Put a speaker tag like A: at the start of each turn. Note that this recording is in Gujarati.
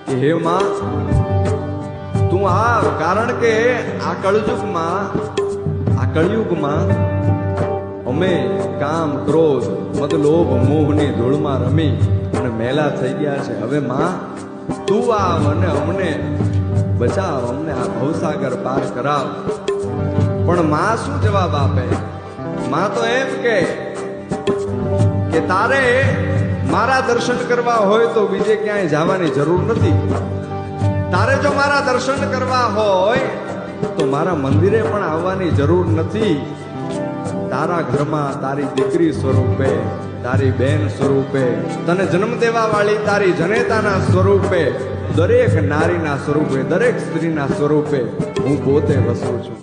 A: કે હે માં તું આવ, કારણ કે આ કળયુગમાં અમે કામ ક્રોધ મદ લોભ મોહની ધૂળમાં રમી અને મેલા થઈ ગયા છે. હવે માં તું આવ અને અમને બચાવ, અમને આ ભવસાગર પાર કરાવ. પણ માં શું જવાબ આપે? માં તો એમ કે તારે મારા દર્શન કરવા હોય તો બીજે ક્યાંય જવાની જરૂર નથી. તારે જો મારા દર્શન કરવા હોય તો મારા મંદિરે પણ આવવાની જરૂર નથી. તારા ઘરમાં તારી દીકરી સ્વરૂપે, તારી બેન સ્વરૂપે, તને જન્મ દેવા વાળી તારી જનેતાના સ્વરૂપે, દરેક નારીના સ્વરૂપે, દરેક સ્ત્રીના સ્વરૂપે હું પોતે વસું છું.